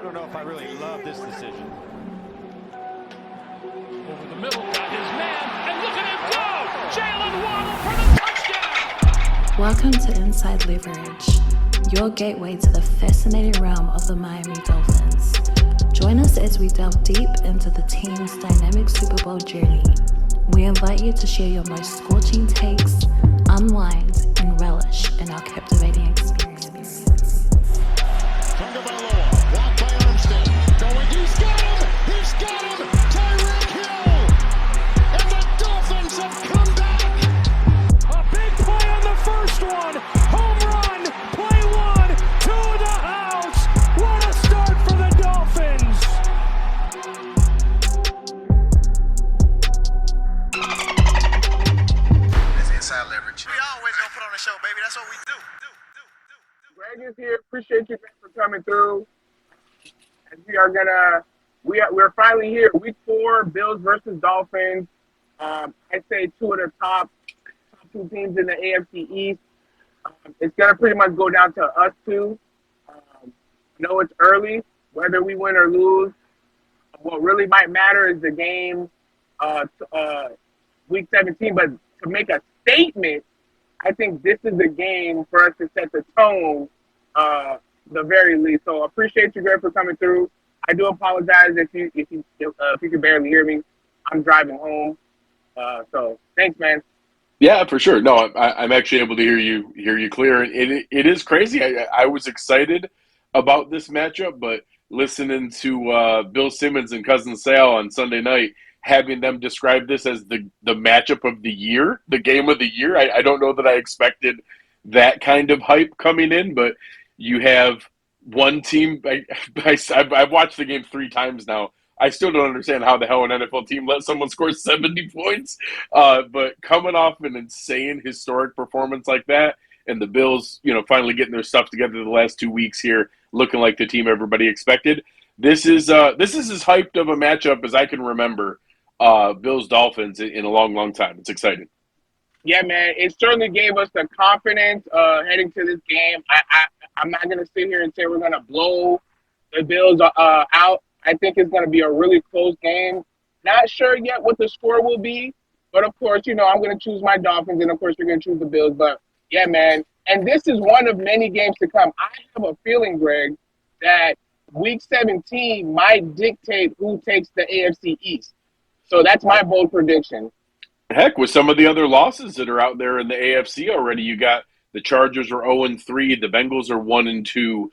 don't know if I really love this decision. Over the middle, got his man, and look at him go! Jalen Waddle for the touchdown! Welcome to Inside Leverage, your gateway to the fascinating realm of the Miami Dolphins. Join us as we delve deep into the team's dynamic Super Bowl journey. We invite you to share your most scorching takes, unwind, and relish in our captivating experience. Blocked by Armstead. Going, he's got him! He's got him! Tyreek Hill! And the Dolphins have come back! A big play on the first one! Home run! Play one! To the house! What a start for the Dolphins! It's Inside Leverage. We always gonna put on the show, baby. That's what we do. Greg is here. Appreciate you guys for coming through. And we're finally here. Week 4, Bills versus Dolphins. I'd say two of the top two teams in the AFC East. It's gonna pretty much go down to us two. I know it's early, whether we win or lose. What really might matter is the game, Week 17. But to make a statement, I think this is the game for us to set the tone, the very least. So appreciate you, Greg, for coming through. I do apologize if you can barely hear me. I'm driving home. So thanks, man. Yeah, for sure. No, I'm actually able to hear you clear. It is crazy. I was excited about this matchup, but listening to Bill Simmons and Cousin Sal on Sunday night, having them describe this as the matchup of the year, the game of the year, I don't know that I expected that kind of hype coming in, but you have one team. I've watched the game 3 times now. I still don't understand how the hell an NFL team let someone score 70 points. But coming off an insane historic performance like that, and the Bills, finally getting their stuff together the last 2 weeks here, looking like the team everybody expected. This is as hyped of a matchup as I can remember. Bills Dolphins in a long, long time. It's exciting. Yeah, man. It certainly gave us the confidence heading to this game. I'm not gonna sit here and say we're gonna blow the Bills out. I think it's gonna be a really close game. Not sure yet what the score will be, but of course, I'm gonna choose my Dolphins, and of course, you're gonna choose the Bills. But yeah, man. And this is one of many games to come. I have a feeling, Greg, that Week 17 might dictate who takes the AFC East. So that's my bold prediction. Heck, with some of the other losses that are out there in the AFC already, you got the Chargers are 0-3, the Bengals are 1-2,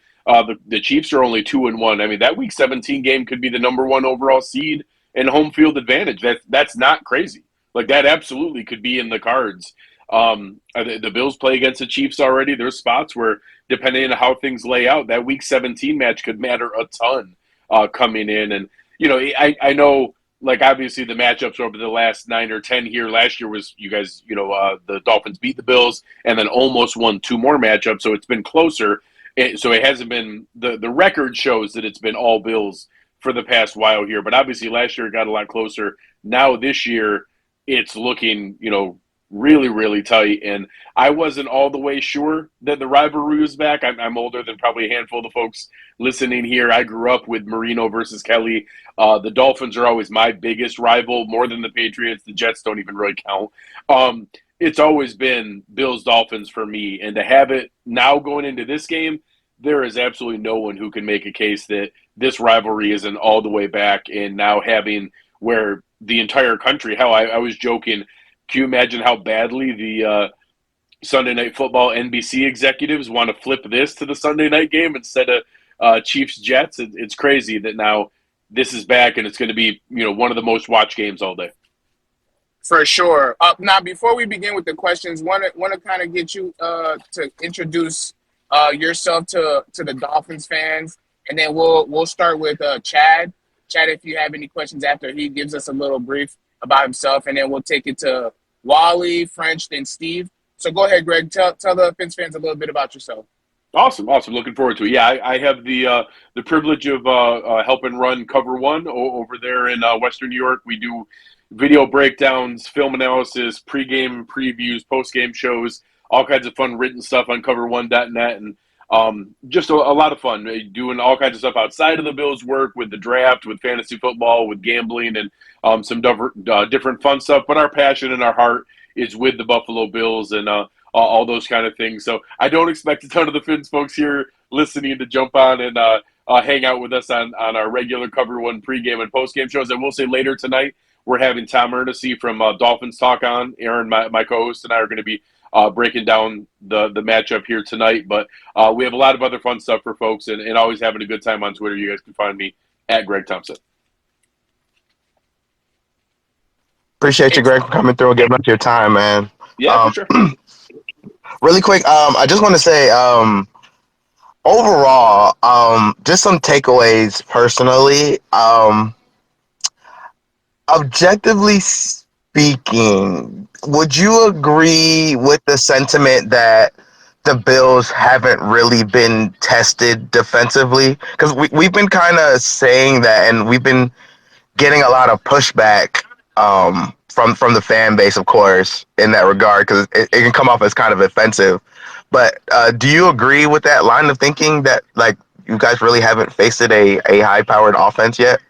the Chiefs are only 2-1. I mean, that Week 17 game could be the number 1 overall seed and home field advantage. That's not crazy. Like, that absolutely could be in the cards. The Bills play against the Chiefs already. There's spots where, depending on how things lay out, that Week 17 match could matter a ton coming in. And, I know, like, obviously the matchups over the last 9 or 10 here. Last year was you guys, the Dolphins beat the Bills and then almost won 2 more matchups. So it's been closer. So it hasn't been the record shows that it's been all Bills for the past while here. But obviously last year it got a lot closer. Now this year it's looking, really, really tight. And I wasn't all the way sure that the rivalry was back. I'm older than probably a handful of the folks listening here. I grew up with Marino versus Kelly. The Dolphins are always my biggest rival, more than the Patriots. The Jets don't even really count. It's always been Bills-Dolphins for me. And to have it now going into this game, there is absolutely no one who can make a case that this rivalry isn't all the way back. And now having where the entire country, hell, I was joking, can you imagine how badly the Sunday Night Football NBC executives want to flip this to the Sunday night game instead of Chiefs-Jets? It's crazy that now this is back and it's going to be, one of the most watched games all day. For sure. Now, before we begin with the questions, want to kind of get you to introduce yourself to the Dolphins fans, and then we'll start with Chad. Chad, if you have any questions after he gives us a little brief about himself, and then we'll take it to Wally, French, then Steve. So go ahead, Greg. Tell the Fins fans a little bit about yourself. Awesome. Looking forward to it. Yeah, I have the privilege of helping run Cover One over there in Western New York. We do video breakdowns, film analysis, pregame previews, postgame shows, all kinds of fun written stuff on cover1.net. And Just a lot of fun, doing all kinds of stuff outside of the Bills work, with the draft, with fantasy football, with gambling, and some different fun stuff. But our passion and our heart is with the Buffalo Bills and all those kind of things. So I don't expect a ton of the Fins folks here listening to jump on and hang out with us on our regular Cover One pregame and postgame shows. I will say later tonight, we're having Tom Ernest from Dolphins Talk on. Aaron, my co-host, and I are going to be breaking down the matchup here tonight. But we have a lot of other fun stuff for folks, and always having a good time on Twitter. You guys can find me at Greg Tompsett. Appreciate you, Greg, for coming through and giving up your time, man. Yeah, for sure. Really quick, I just want to say, overall, just some takeaways personally. Objectively speaking, would you agree with the sentiment that the Bills haven't really been tested defensively? Because we've been kind of saying that, and we've been getting a lot of pushback from the fan base, of course, in that regard, because it can come off as kind of offensive. But do you agree with that line of thinking that, like, you guys really haven't faced a high-powered offense yet,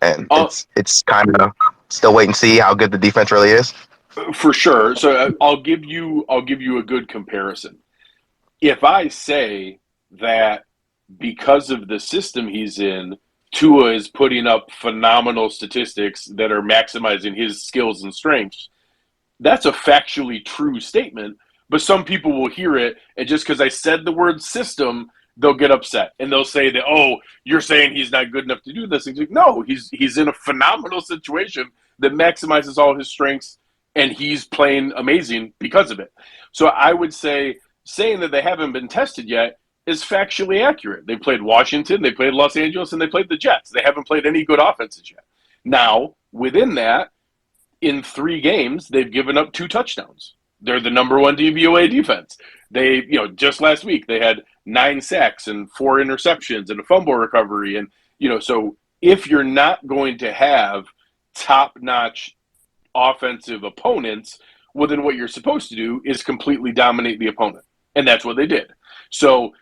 and it's kind of still wait and see how good the defense really is? For sure. So I'll give you a good comparison. If I say that because of the system he's in, Tua is putting up phenomenal statistics that are maximizing his skills and strengths, that's a factually true statement. But some people will hear it, and just because I said the word system, they'll get upset. And they'll say that, oh, you're saying he's not good enough to do this. And like, no, he's in a phenomenal situation that maximizes all his strengths, and he's playing amazing because of it. So I would say saying that they haven't been tested yet is factually accurate. They played Washington, they played Los Angeles, and they played the Jets. They haven't played any good offenses yet. Now, within that, in 3 games, they've given up 2 touchdowns. They're the number 1 DVOA defense. They, just last week, they had 9 sacks and 4 interceptions and a fumble recovery. And, so if you're not going to have top-notch offensive opponents, well, then what you're supposed to do is completely dominate the opponent. And that's what they did. So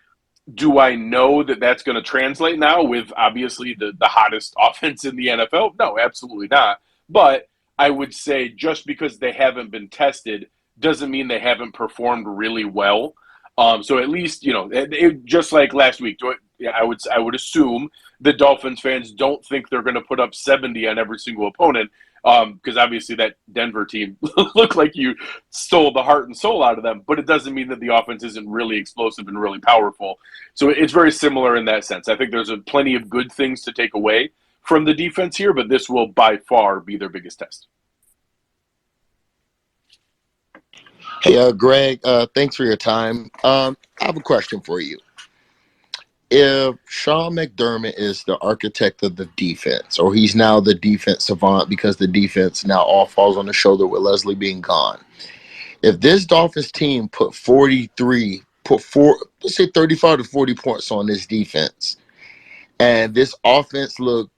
do I know that that's going to translate now with obviously the hottest offense in the NFL? No, absolutely not. But I would say just because they haven't been tested doesn't mean they haven't performed really well. So at least, just like last week, I would assume the Dolphins fans don't think they're going to put up 70 on every single opponent, because obviously that Denver team looked like you stole the heart and soul out of them, but it doesn't mean that the offense isn't really explosive and really powerful. So it's very similar in that sense. I think there's plenty of good things to take away from the defense here, but this will by far be their biggest test. Hey, Greg, thanks for your time. I have a question for you. If Sean McDermott is the architect of the defense, or he's now the defense savant because the defense now all falls on the shoulder with Leslie being gone, if this Dolphins team let's say 35 to 40 points on this defense, and this offense looked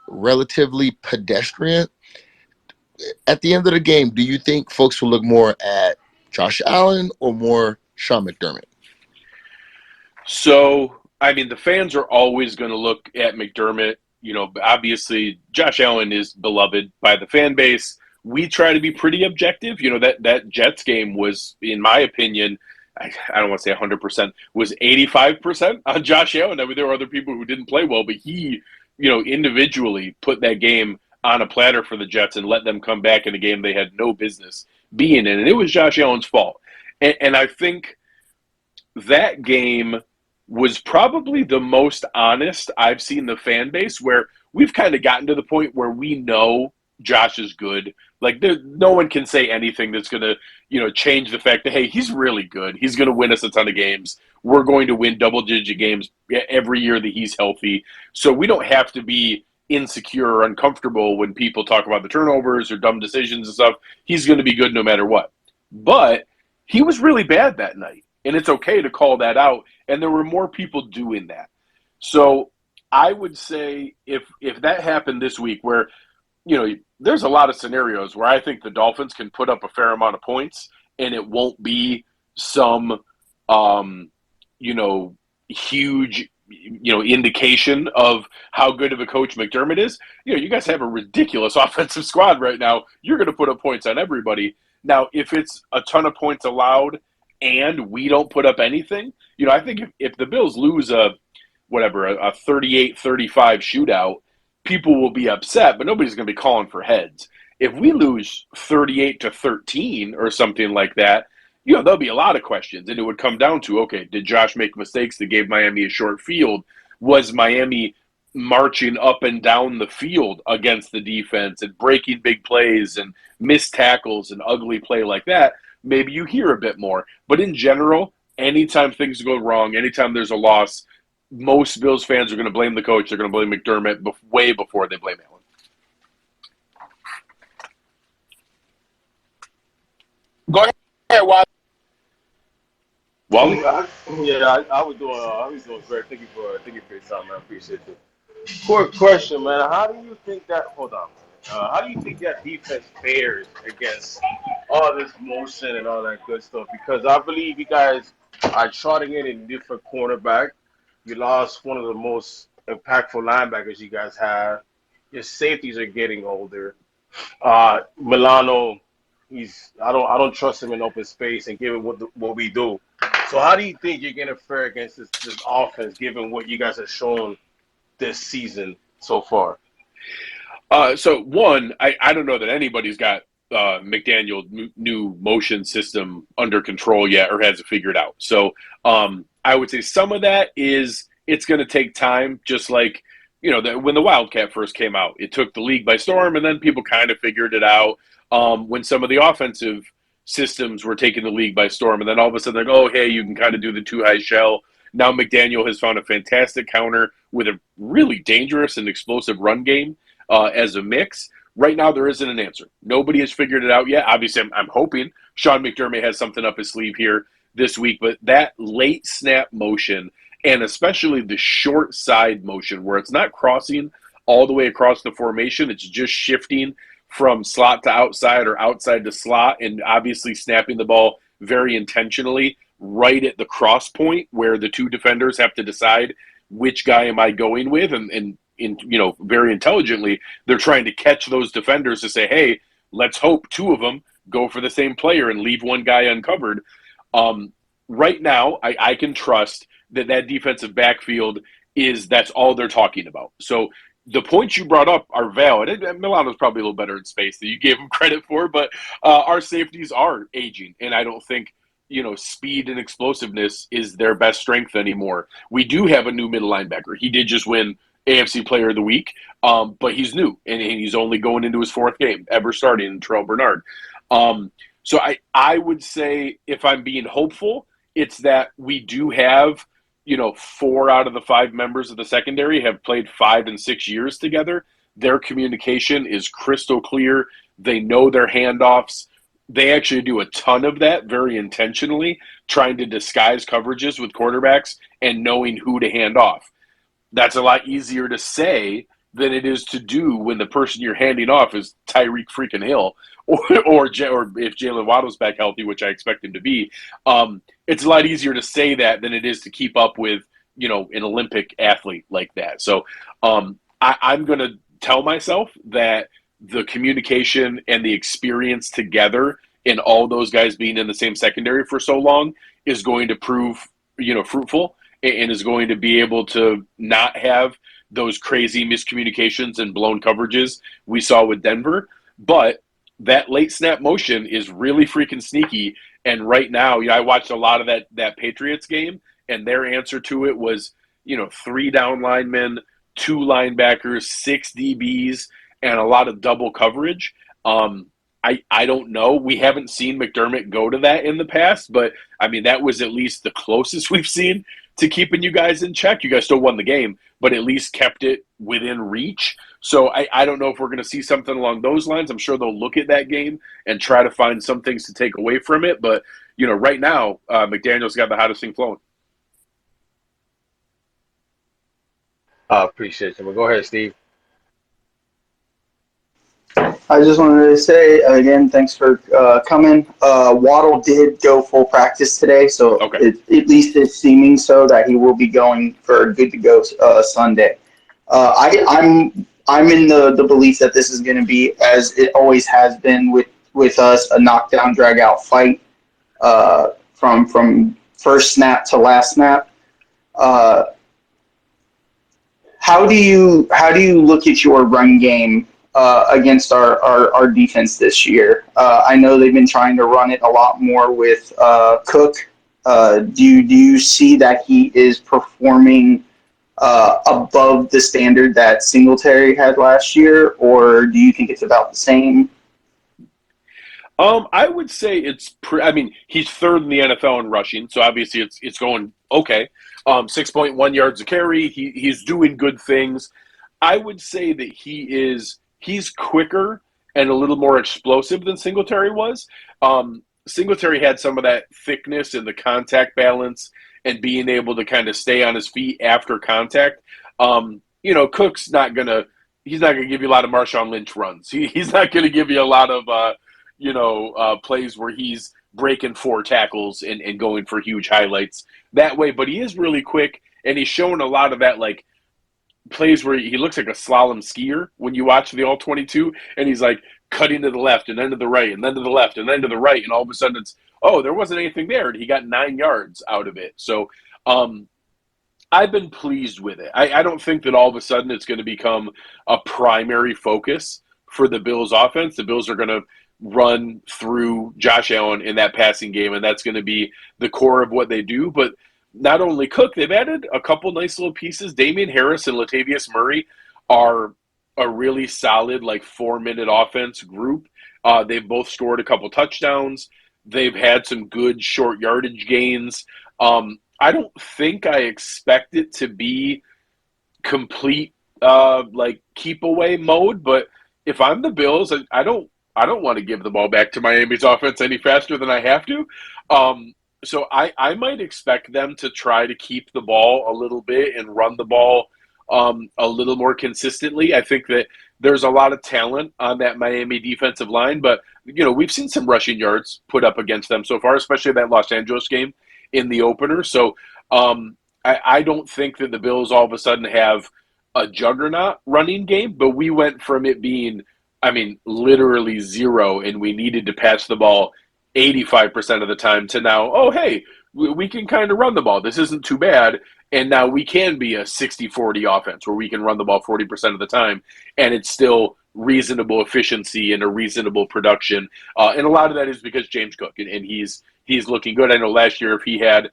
relatively pedestrian, at the end of the game, do you think folks will look more at Josh Allen or more Sean McDermott? So, the fans are always going to look at McDermott. Obviously, Josh Allen is beloved by the fan base. We try to be pretty objective. That Jets game was, in my opinion, I don't want to say 100%, was 85% on Josh Allen. There were other people who didn't play well, but he, individually put that game on a platter for the Jets and let them come back in a game they had no business being in. And it was Josh Allen's fault. And I think that game was probably the most honest I've seen the fan base, where we've kind of gotten to the point where we know Josh is good. Like, no one can say anything that's going to, change the fact that, hey, he's really good. He's going to win us a ton of games. We're going to win double-digit games every year that he's healthy. So we don't have to be insecure or uncomfortable when people talk about the turnovers or dumb decisions and stuff. He's going to be good no matter what. But he was really bad that night, and it's okay to call that out. And there were more people doing that. So I would say if that happened this week, where, there's a lot of scenarios where I think the Dolphins can put up a fair amount of points, and it won't be some, huge, indication of how good of a coach McDermott is. You guys have a ridiculous offensive squad right now. You're going to put up points on everybody. Now, if it's a ton of points allowed and we don't put up anything, I think if the Bills lose a 38-35 shootout, people will be upset, but nobody's going to be calling for heads. If we lose 38-13 or something like that, there'll be a lot of questions, and it would come down to, okay, did Josh make mistakes that gave Miami a short field? Was Miami marching up and down the field against the defense and breaking big plays and missed tackles and ugly play like that? Maybe you hear a bit more. But in general, anytime things go wrong, anytime there's a loss, most Bills fans are going to blame the coach. They're going to blame McDermott way before they blame Allen. Go ahead, Wally. Wally? I was doing great. Thank you for your time, man. I appreciate it. Quick question, man. How do you think that? Hold on. How do you think that defense fares against all this motion and all that good stuff? Because I believe you guys are charting in a different cornerback. You lost one of the most impactful linebackers you guys have. Your safeties are getting older. Milano, I don't trust him in open space and given what we do. So how do you think you're gonna fare against this offense, given what you guys have shown this season so far? So one, I don't know that anybody's got McDaniel's new motion system under control yet or has it figured out. So I would say some of that is it's going to take time, just like when the Wildcat first came out. It took the league by storm, and then people kind of figured it out when some of the offensive systems were taking the league by storm. And then all of a sudden, they're like, oh, hey, you can kind of do the two-high shell. Now McDaniel has found a fantastic counter with a really dangerous and explosive run game as a mix. Right now, there isn't an answer. Nobody has figured it out yet. Obviously, I'm hoping Sean McDermott has something up his sleeve here this week. But that late snap motion, and especially the short side motion, where it's not crossing all the way across the formation, it's just shifting from slot to outside or outside to slot, and obviously snapping the ball very intentionally right at the cross point where the two defenders have to decide which guy am I going with, and very intelligently, they're trying to catch those defenders to say, hey, let's hope two of them go for the same player and leave one guy uncovered. Right now, I can trust that defensive backfield that's all they're talking about. So the points you brought up are valid. And Milano's probably a little better in space than you gave him credit for, but our safeties are aging, and I don't think speed and explosiveness is their best strength anymore. We do have a new middle linebacker. He did just win AFC Player of the Week, but he's new, and he's only going into his fourth game ever starting in Terrell Bernard. So I would say, if I'm being hopeful, it's that we do have 4 out of the 5 members of the secondary have played 5 and 6 years together. Their communication is crystal clear. They know their handoffs. They actually do a ton of that very intentionally, trying to disguise coverages with quarterbacks and knowing who to hand off. That's a lot easier to say than it is to do when the person you're handing off is Tyreek freaking Hill or if Jalen Waddle's back healthy, which I expect him to be. It's a lot easier to say that than it is to keep up with, an Olympic athlete like that. So I'm going to tell myself that the communication and the experience together and all those guys being in the same secondary for so long is going to prove, fruitful, and is going to be able to not have those crazy miscommunications and blown coverages we saw with Denver. But that late snap motion is really freaking sneaky. And right now, I watched a lot of that Patriots game, and their answer to it was, 3 down linemen, 2 linebackers, 6 DBs, and a lot of double coverage. I don't know. We haven't seen McDermott go to that in the past, but I mean, that was at least the closest we've seen to keeping you guys in check. You guys still won the game, but at least kept it within reach. So I don't know if we're going to see something along those lines. I'm sure they'll look at that game and try to find some things to take away from it. But, right now, McDaniel's got the hottest thing flowing. I appreciate you. Well, go ahead, Steve. I just wanted to say again, thanks for coming. Waddle did go full practice today, so Okay. at least it's seeming so that he will be going for a good to go Sunday. I'm in the belief that this is going to be, as it always has been with us, a knockdown drag out fight from first snap to last snap. How do you look at your run game against our defense this year? I know they've been trying to run it a lot more with Cook. Do you see that he is performing above the standard that Singletary had last year, or do you think it's about the same? I would say I mean, he's third in the NFL in rushing, so obviously it's going okay. 6.1 yards a carry. He's doing good things. I would say that he's quicker and a little more explosive than Singletary was. Singletary had some of that thickness and the contact balance and being able to kind of stay on his feet after contact. Cook's not gonna give you a lot of Marshawn Lynch runs. He's not gonna give you a lot of plays where he's breaking 4 tackles and going for huge highlights that way. But he is really quick, and he's showing a lot of that, like, plays where he looks like a slalom skier when you watch the All-22, and he's, like, cutting to the left and then to the right and then to the left and then to the right, and all of a sudden it's, there wasn't anything there, and he got 9 yards out of it. So I've been pleased with it. I don't think that all of a sudden it's going to become a primary focus for the Bills' offense. The Bills are going to run through Josh Allen in that passing game, and that's going to be the core of what they do. But not only Cook, they've added a couple nice little pieces. Damian Harris and Latavius Murray are a really solid, 4-minute offense group. They've both scored a couple touchdowns. They've had some good short yardage gains. I don't think I expect it to be complete keep away mode, but if I'm the Bills, I don't want to give the ball back to Miami's offense any faster than I have to. So I might expect them to try to keep the ball a little bit and run the ball a little more consistently. I think that there's a lot of talent on that Miami defensive line, but we've seen some rushing yards put up against them so far, especially that Los Angeles game in the opener. So I don't think that the Bills all of a sudden have a juggernaut running game, but we went from it being, literally zero, and we needed to pass the ball 85% of the time to now, hey, we can kind of run the ball. This isn't too bad. And now we can be a 60-40 offense where we can run the ball 40% of the time, and it's still reasonable efficiency and a reasonable production. And a lot of that is because James Cook, and he's looking good. I know last year if he had,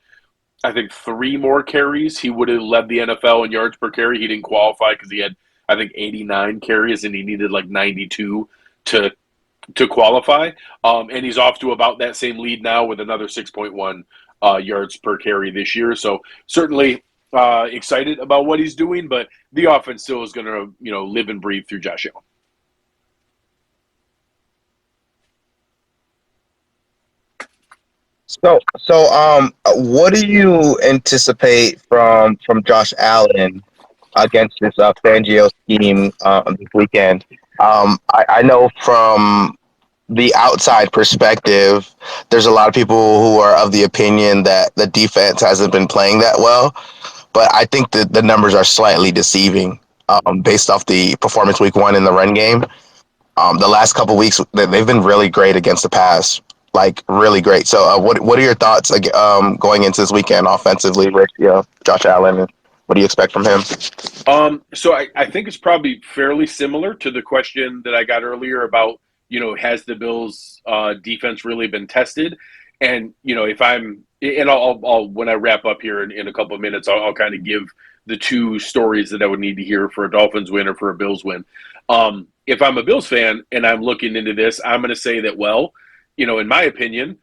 I think, 3 more carries, he would have led the NFL in yards per carry. He didn't qualify because he had, I think, 89 carries, and he needed 92 to qualify. And he's off to about that same lead now with another 6.1 yards per carry this year. So certainly excited about what he's doing, but the offense still is going to, live and breathe through Josh Allen. So, what do you anticipate from Josh Allen against this Fangio scheme this weekend? I know from the outside perspective, there's a lot of people who are of the opinion that the defense hasn't been playing that well, but I think that the numbers are slightly deceiving based off the performance week 1 in the run game. The last couple weeks, they've been really great against the pass, really great. So what are your thoughts going into this weekend offensively with Josh Allen, and what do you expect from him? So I think it's probably fairly similar to the question that I got earlier about, has the Bills defense really been tested? And, I'll when I wrap up here in a couple of minutes, I'll kind of give the 2 stories that I would need to hear for a Dolphins win or for a Bills win. If I'm a Bills fan and I'm looking into this, I'm going to say that, in my opinion,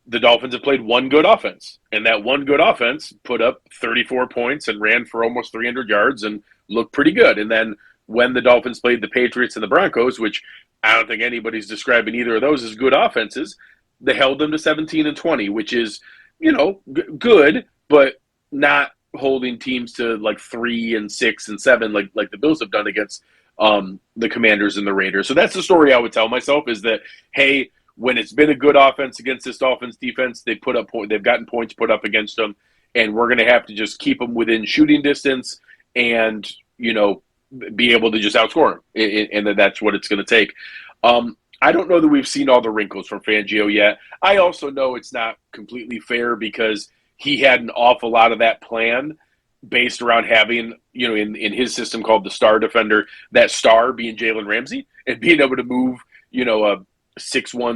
the Dolphins have played one good offense, and that one good offense put up 34 points and ran for almost 300 yards and looked pretty good. And then when the Dolphins played the Patriots and the Broncos, which I don't think anybody's describing either of those as good offenses, they held them to 17-20, which is, good, but not holding teams to 3 and 6 and 7 like the Bills have done against the Commanders and the Raiders. So that's the story I would tell myself is that, hey, when it's been a good offense against this Dolphins defense, they've gotten points put up against them, and we're going to have to just keep them within shooting distance and, be able to just outscore them. And that's what it's going to take. I don't know that we've seen all the wrinkles from Fangio yet. I also know it's not completely fair because he had an awful lot of that plan based around having, in his system called the star defender, that star being Jalen Ramsey and being able to move, a 6'1",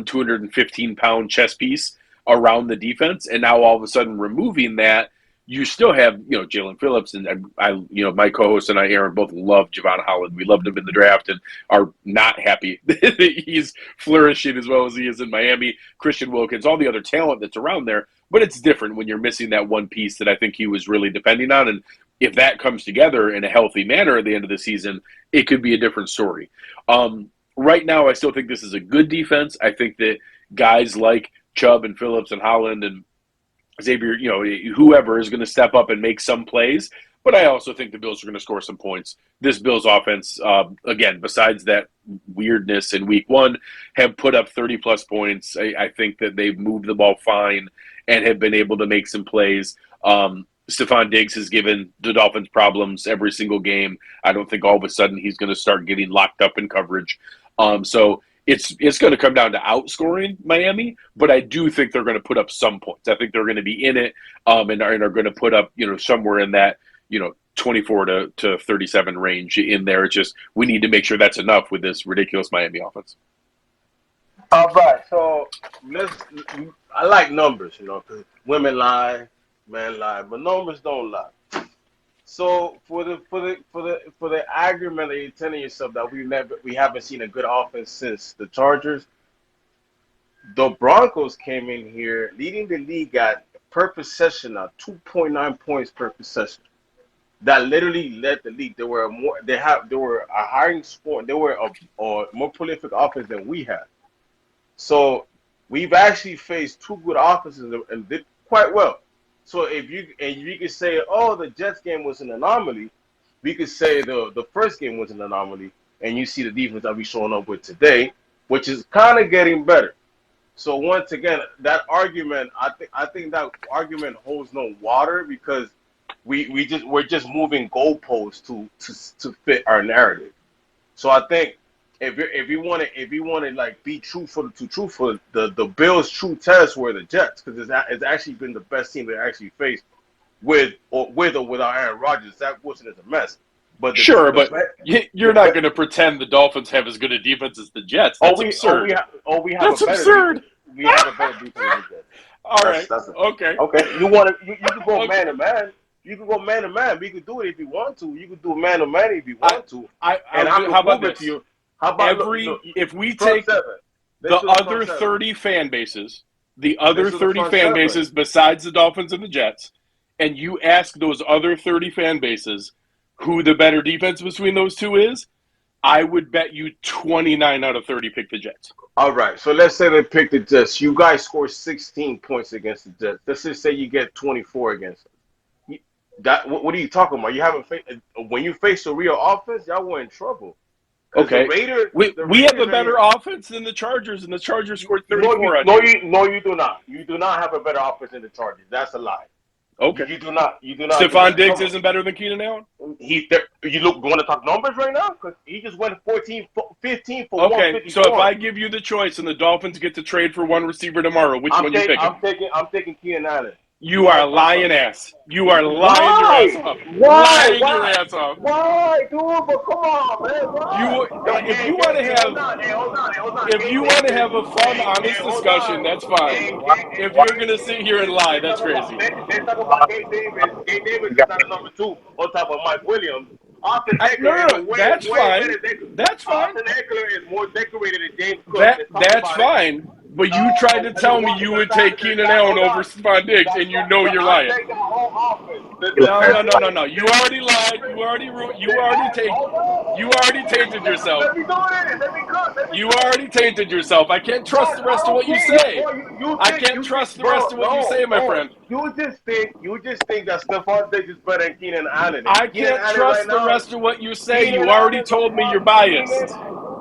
215-pound chess piece around the defense. And now all of a sudden removing that, you still have, Jalen Phillips and I, my co-host and I, Aaron, both love Javon Holland. We loved him in the draft and are not happy that he's flourishing as well as he is in Miami. Christian Wilkins, all the other talent that's around there. But it's different when you're missing that one piece that I think he was really depending on. And if that comes together in a healthy manner at the end of the season, it could be a different story. Right now, I still think this is a good defense. I think that guys like Chubb and Phillips and Holland and Xavier, whoever is going to step up and make some plays. But I also think the Bills are going to score some points. This Bills offense, again, besides that weirdness in week one, have put up 30-plus points. I think that they've moved the ball fine and have been able to make some plays. Stephon Diggs has given the Dolphins problems every single game. I don't think all of a sudden he's going to start getting locked up in coverage. So it's going to come down to outscoring Miami, but I do think they're going to put up some points. I think they're going to be in it and are going to put up, somewhere in that, 24 to 37 range in there. It's just we need to make sure that's enough with this ridiculous Miami offense. All right, so I like numbers, because women lie, men lie, but numbers don't lie. So for the argument that you're telling yourself that we haven't seen a good offense since the Chargers, the Broncos came in here leading the league at per possession at 2.9 points per possession. That literally led the league. They were a higher score. They were a more prolific offense than we had. So we've actually faced two good offenses and did quite well. So if you could say, oh, the Jets game was an anomaly, we could say the first game was an anomaly, and you see the defense that we're showing up with today, which is kind of getting better. So once again, that argument, I think that argument holds no water because we're just moving goalposts to fit our narrative. So I think if you want to like be truthful, the Bills' true test were the Jets because it's actually been the best team they actually faced with or without Aaron Rodgers. Zach Wilson is a mess. But you're not going to pretend the Dolphins have as good a defense as the Jets. That's absurd. That's absurd. We have a better defense than the Jets. All right. Okay. Okay. You can go man to man. You can go man to man. We could do it if you want to. You could do man to man if you want to. How about this? How about if we take the other 30 fan bases, besides the Dolphins and the Jets, and you ask those other 30 fan bases who the better defense between those two is, I would bet you 29 out of 30 pick the Jets. All right, so let's say they pick the Jets. You guys score 16 points against the Jets. Let's just say you get 24 against them. What are you talking about? You haven't when you face a real offense, y'all were in trouble. Okay, we have a better offense than the Chargers, and the Chargers scored 34. No, you do not. You do not have a better offense than the Chargers. That's a lie. Okay. You do not. Stephon Diggs isn't better than Keenan Allen? You want to talk numbers right now? Because he just went 15 for 154. Okay, so if I give you the choice and the Dolphins get to trade for one receiver tomorrow, which one you picking? I'm taking Keenan Allen. You are lying ass. You are lying your ass off. Lying your ass off. Why, dude? But come on, man. Why? If you want to have a fun, honest discussion, that's fine. If you're gonna sit here and lie, that's crazy. They talk about Gabe Davis. Gabe Davis is not a number 2 on top of Mike Williams. That's fine. That's fine. Austin Eckler is more decorated than James Cook. That's fine. But you tried to tell me you would take Keenan Allen over Stephon Diggs, and you know you're lying. I take the whole offense. No. You already lied. You already tainted yourself. Let me do it. Let me cook. You already tainted yourself. I can't trust the rest of what you say. I can't trust the rest of what you say, my friend. You just think that Stephon Diggs is better than Keenan Allen. I can't trust the rest of what you say. You already told me you're biased.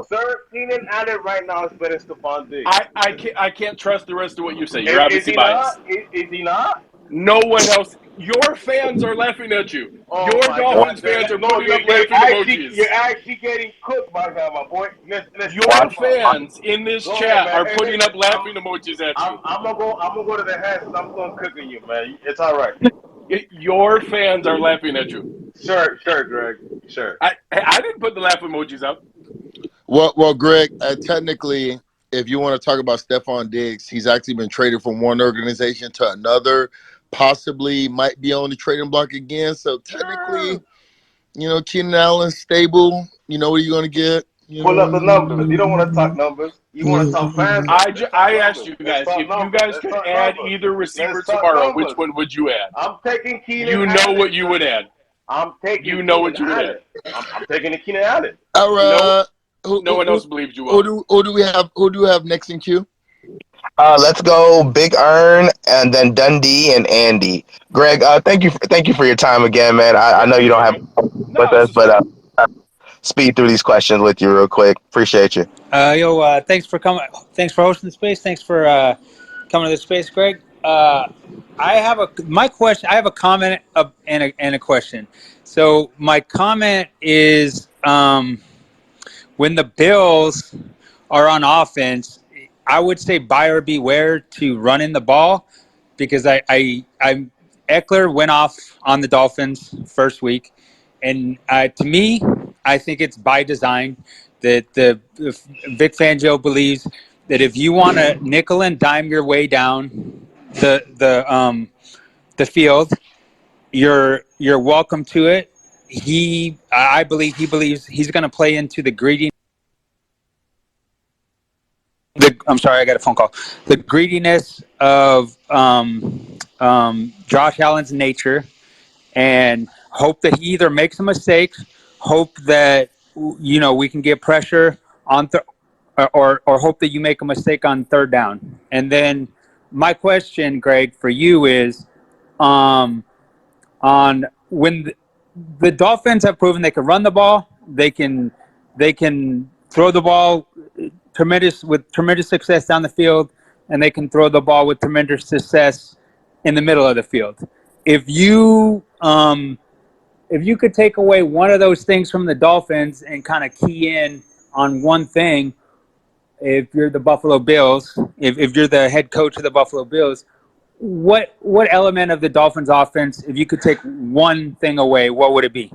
Sir, Keenan Allen right now is better than Stephon Diggs. I can't trust the rest of what you say. You're obviously biased. Is he not? No one else. Your fans are laughing at you. Your Dolphins fans are putting up laughing emojis. You're actually getting cooked, my boy. Your fans in this chat are putting up laughing emojis at you. I'm gonna go to the house and I'm gonna cook you, man. It's all right. Your fans are laughing at you. Sure, Greg. Sure. I didn't put the laugh emojis up. Well, Greg, technically, if you want to talk about Stephon Diggs, he's actually been traded from one organization to another. Possibly might be on the trading block again. So technically, Keenan Allen's stable. You know what you're going to get. Pull up the numbers. You don't want to talk numbers. You want to talk fans. I asked you guys, if you guys could add either receiver tomorrow, which one would you add? I'm taking Keenan Allen. You know what you would add. I'm taking You know what you would add. I'm taking the Keenan Allen. All right. No one else believes you will. Who do we have next in queue? Let's go Big Earn and then Dundee and Andy. Greg, thank you for your time again, man. I know you don't have with us, but speed through these questions with you real quick. Appreciate you. Thanks for coming. Thanks for hosting the space. Thanks for coming to the space, Greg. I have a comment and a question. So my comment is when the Bills are on offense, I would say buyer beware to run in the ball because Eckler went off on the Dolphins first week, and to me, I think it's by design that Vic Fangio believes that if you want to nickel and dime your way down the field, you're welcome to it. I believe he believes he's going to play into the greedy. I'm sorry, I got a phone call. The greediness of Josh Allen's nature, and hope that he either makes a mistake, hope that we can get pressure on, or hope that you make a mistake on third down. And then my question, Greg, for you is, on when the Dolphins have proven they can run the ball, they can throw the ball with tremendous success down the field, and they can throw the ball with tremendous success in the middle of the field. If you could take away one of those things from the Dolphins and kind of key in on one thing, if you're the Buffalo Bills, if you're the head coach of the Buffalo Bills, what element of the Dolphins offense, if you could take one thing away, what would it be?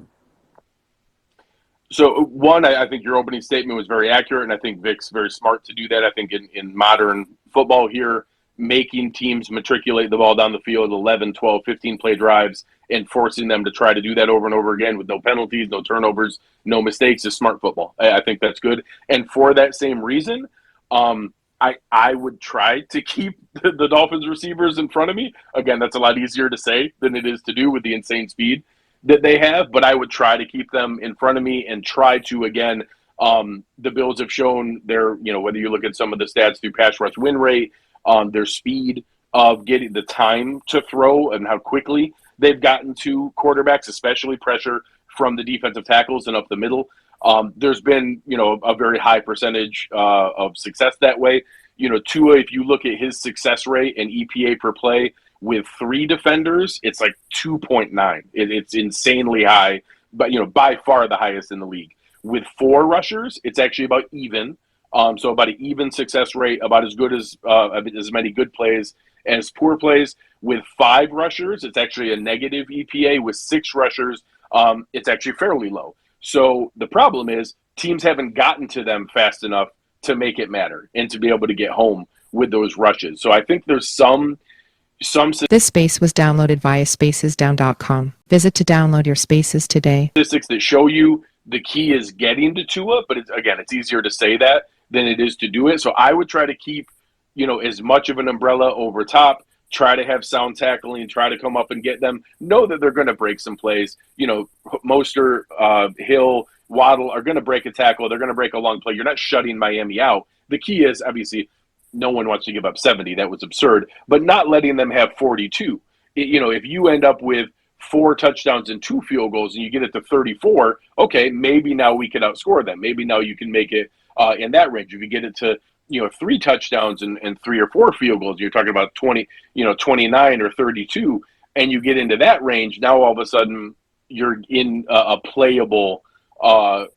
So, one, I think your opening statement was very accurate, and I think Vic's very smart to do that. I think in modern football here, making teams matriculate the ball down the field 11, 12, 15-play drives and forcing them to try to do that over and over again with no penalties, no turnovers, no mistakes is smart football. I think that's good. And for that same reason, I would try to keep the Dolphins receivers in front of me. Again, that's a lot easier to say than it is to do with the insane speed that they have, but I would try to keep them in front of me and try to, again, the Bills have shown their, whether you look at some of the stats through pass rush win rate, their speed of getting the time to throw and how quickly they've gotten to quarterbacks, especially pressure from the defensive tackles and up the middle. There's been, a very high percentage of success that way. Tua, if you look at his success rate and EPA per play with 3 defenders, it's like 2.9. It's insanely high, but, by far the highest in the league. With 4 rushers, it's actually about even. So about an even success rate, about as good as many good plays as poor plays. With 5 rushers, it's actually a negative EPA. With 6 rushers, it's actually fairly low. So the problem is teams haven't gotten to them fast enough to make it matter and to be able to get home with those rushes. So I think there's some. This space was downloaded via spacesdown.com. Visit to download your spaces today. Statistics that show you the key is getting to Tua, but it's easier to say that than it is to do it. So I would try to keep as much of an umbrella over top. Try to have sound tackling, try to come up and get them. Know that they're going to break some plays. Mostert, Hill, Waddle are going to break a tackle. They're going to break a long play. You're not shutting Miami out. The key is, obviously, no one wants to give up 70. That was absurd. But not letting them have 42. If you end up with 4 touchdowns and 2 field goals and you get it to 34, okay, maybe now we can outscore them. Maybe now you can make it in that range. If you get it to 3 touchdowns and 3 or 4 field goals, you're talking about 29 or 32, and you get into that range, now all of a sudden you're in a playable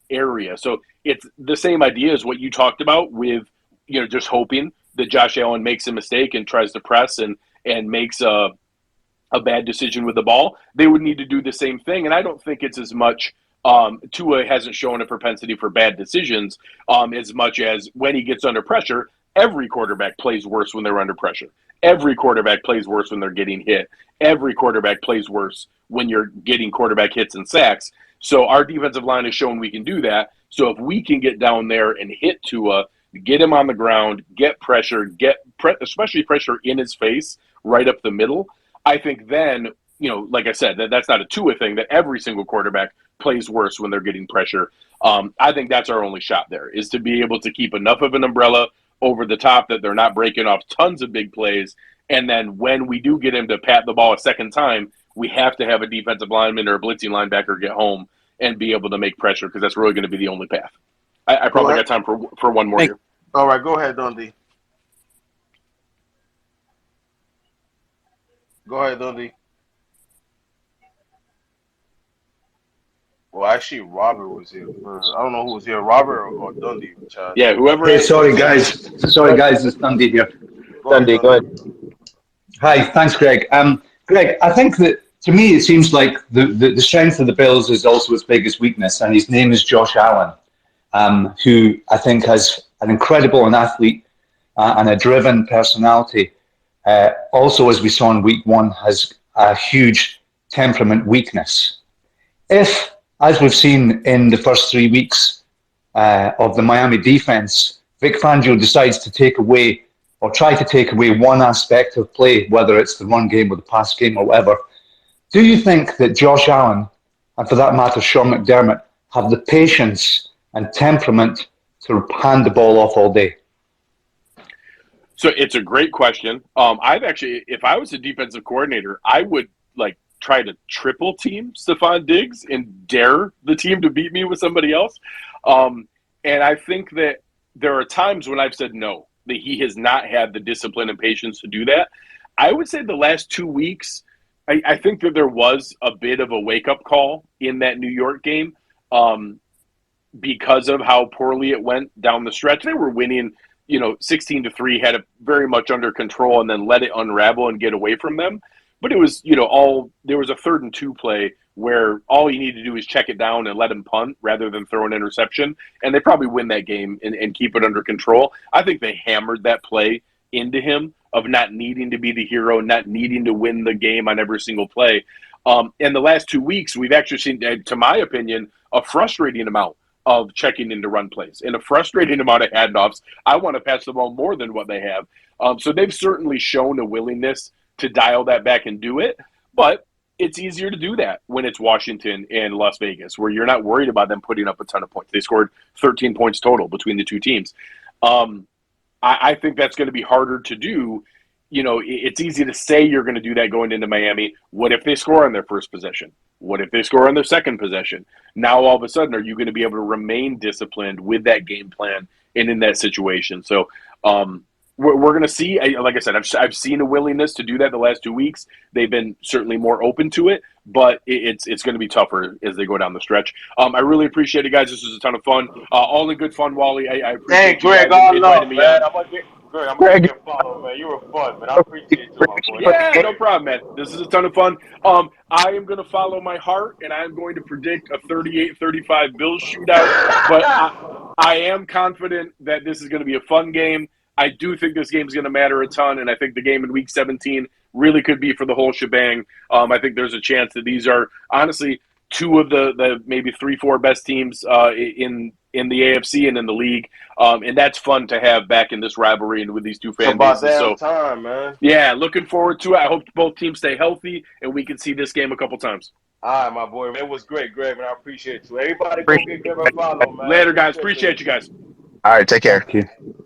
area. So it's the same idea as what you talked about with, just hoping that Josh Allen makes a mistake and tries to press and makes a bad decision with the ball. They would need to do the same thing, and I don't think it's as much Tua hasn't shown a propensity for bad decisions as much as when he gets under pressure, every quarterback plays worse when they're under pressure. Every quarterback plays worse when they're getting hit. Every quarterback plays worse when you're getting quarterback hits and sacks. So our defensive line has shown we can do that. So if we can get down there and hit Tua, get him on the ground, get pressure, especially pressure in his face, right up the middle, I think then, like I said, that's not a Tua thing, that every single quarterback plays worse when they're getting pressure. I think that's our only shot there, is to be able to keep enough of an umbrella over the top that they're not breaking off tons of big plays. And then when we do get him to pat the ball a second time, we have to have a defensive lineman or a blitzing linebacker get home and be able to make pressure, because that's really going to be the only path. I probably got time for one more here. All right, go ahead, Dundee. Go ahead, Dundee. Well, actually, Robert was here first. I don't know who was here, Robert or Dundee. Yeah, whoever. Hey, sorry guys, it's Dundee here. Dundee, go ahead. Hi, thanks, Greg. Greg, I think that to me it seems like the strength of the Bills is also its biggest weakness, and his name is Josh Allen, who I think has an incredible athlete and a driven personality. Also, as we saw in week 1, has a huge temperament weakness. If, as we've seen in the first 3 weeks of the Miami defense, Vic Fangio decides to take away or try to take away one aspect of play, whether it's the run game or the pass game or whatever, do you think that Josh Allen, and for that matter Sean McDermott, have the patience and temperament to hand the ball off all day? So it's a great question. I've actually, if I was a defensive coordinator, I would try to triple team Stephon Diggs and dare the team to beat me with somebody else. And I think that there are times when I've said no, that he has not had the discipline and patience to do that. I would say the last 2 weeks, I think that there was a bit of a wake-up call in that New York game because of how poorly it went down the stretch. They were winning 16-3, had it very much under control, and then let it unravel and get away from them. But it was, there was a 3rd and 2 play where all you need to do is check it down and let him punt rather than throw an interception. And they probably win that game and keep it under control. I think they hammered that play into him of not needing to be the hero, not needing to win the game on every single play. In the last 2 weeks, we've actually seen, to my opinion, a frustrating amount of checking into run plays and a frustrating amount of handoffs. I want to pass the ball more than what they have. So they've certainly shown a willingness to dial that back and do it. But it's easier to do that when it's Washington and Las Vegas, where you're not worried about them putting up a ton of points. They scored 13 points total between the two teams. I think that's going to be harder to do. It's easy to say you're going to do that going into Miami. What if they score on their first possession? What if they score on their second possession? Now, all of a sudden, are you going to be able to remain disciplined with that game plan and in that situation? So we're going to see. Like I said, I've seen a willingness to do that the last 2 weeks. They've been certainly more open to it, but it's going to be tougher as they go down the stretch. I really appreciate it, guys. This was a ton of fun. All in good fun, Wally. I appreciate Greg, you inviting me on. I'm going to follow, man. You were fun, man. I appreciate you, my boy. Yeah, no problem, man. This is a ton of fun. I am going to follow my heart, and I'm going to predict a 38-35 Bills shootout. But I am confident that this is going to be a fun game. I do think this game is going to matter a ton, and I think the game in Week 17 really could be for the whole shebang. I think there's a chance that these are, honestly, two of the maybe 3-4 best teams in the AFC and in the league, and that's fun to have back in this rivalry and with these two It's fan about bases. damn So time, man. yeah, looking forward to it. I hope both teams stay healthy and we can see this game a couple times. All right, my boy. It was great, Greg, man. I appreciate you. Everybody go give Greg a follow, man. Later, guys. Appreciate you guys. All right, take care. Thank you.